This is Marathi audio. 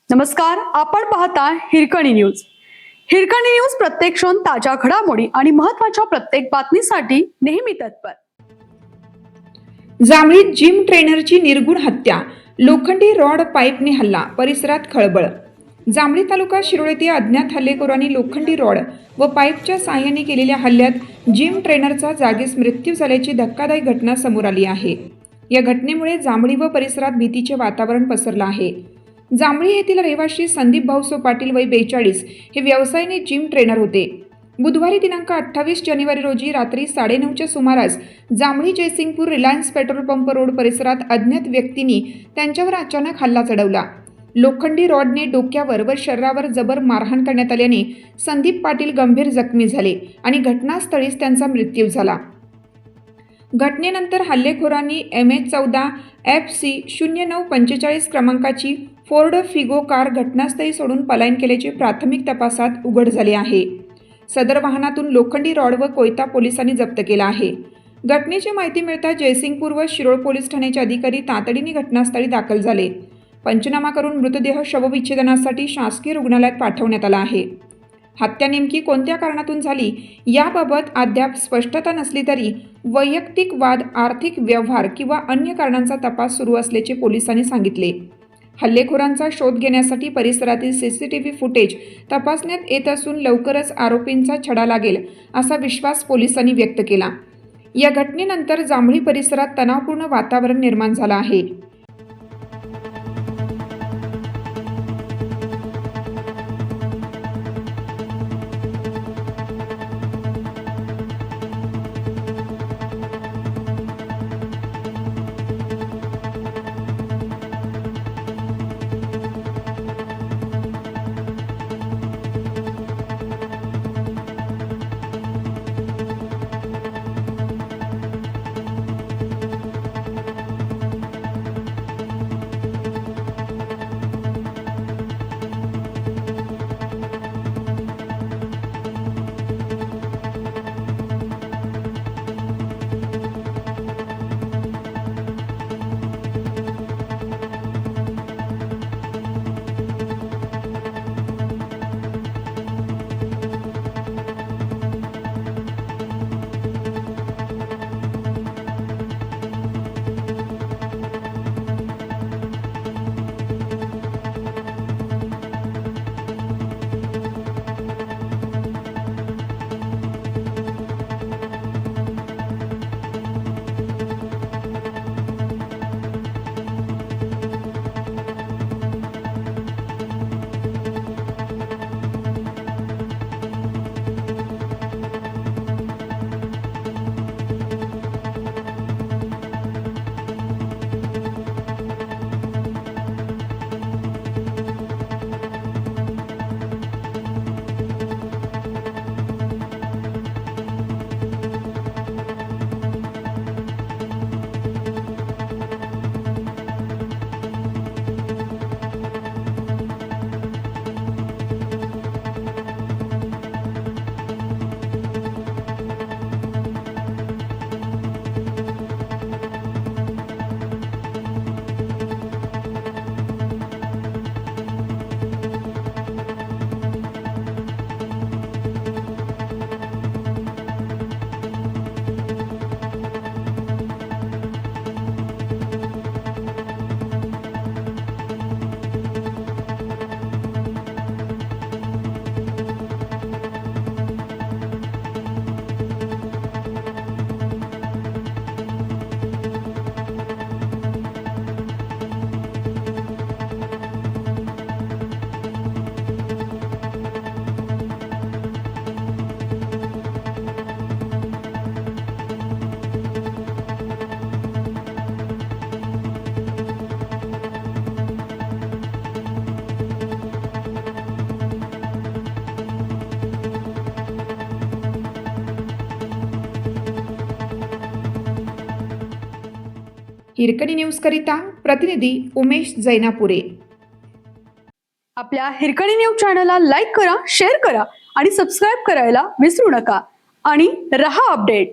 नमस्कार, आपण पाहता हिरकणी न्यूज. हिरकणी न्यूज प्रत्येक क्षण ताज्या घडामोडी आणि महत्त्वाच्या प्रत्येक बातमीसाठी नेहमी तत्पर. जांभळीत जिम ट्रेनरची निर्गुण हत्या, लोखंडी रॉड पाईपने हल्ला, परिसरात खळबळ. जांभळी तालुका शिरोळ येथे अज्ञात हल्लेखोरांनी लोखंडी रॉड व पाईपच्या साहाय्याने केलेल्या हल्ल्यात जिम ट्रेनरचा जागीच मृत्यू झाल्याची धक्कादायक घटना समोर आली आहे. या घटनेमुळे जांभळी व परिसरात भीतीचे वातावरण पसरलं आहे. जांभळी येथील रहिवासी संदीप भाऊसो पाटील वय 42 हे व्यवसायाने जिम ट्रेनर होते. बुधवारी दिनांक 28 जानेवारी रोजी रात्री 9:30च्या सुमारास जांभळी Jaysingpur Reliance petrol pump road परिसरात अज्ञात व्यक्तींनी त्यांच्यावर अचानक हल्ला चढवला. लोखंडी रॉडने डोक्यावर व शरीरावर जबर मारहाण करण्यात आल्याने संदीप पाटील गंभीर जखमी झाले आणि घटनास्थळीच त्यांचा मृत्यू झाला. घटनेनंतर हल्लेखोरांनी MH14 FC 0945 क्रमांकाची फोर्ड फिगो कार घटनास्थळी सोडून पलायन केल्याचे प्राथमिक तपासात उघड झाले आहे. सदर वाहनातून लोखंडी रॉड व कोयता पोलिसांनी जप्त केला आहे. घटनेची माहिती मिळताच जयसिंगपूर व शिरोळ पोलीस ठाण्याचे अधिकारी तातडीने घटनास्थळी दाखल झाले. पंचनामा करून मृतदेह शवविच्छेदनासाठी शासकीय रुग्णालयात पाठवण्यात आला आहे. हत्या नेमकी कोणत्या कारणातून झाली याबाबत अद्याप स्पष्टता नसली तरी वैयक्तिक वाद, आर्थिक व्यवहार किंवा अन्य कारणांचा तपास सुरू असल्याचे पोलिसांनी सांगितले. हल्लेखोरांचा शोध घेण्यासाठी परिसरातील CCTV फुटेज तपासण्यात येत असून लवकरच आरोपींचा छडा लागेल असा विश्वास पोलिसांनी व्यक्त केला. या घटनेनंतर जांभळी परिसरात तणावपूर्ण वातावरण निर्माण झालं आहे. हिरकणी न्यूजकरिता प्रतिनिधी उमेश जैनापुरे. आपल्या हिरकणी न्यूज चॅनलला लाईक करा, शेअर करा आणि सबस्क्राईब करायला विसरू नका आणि रहा अपडेट.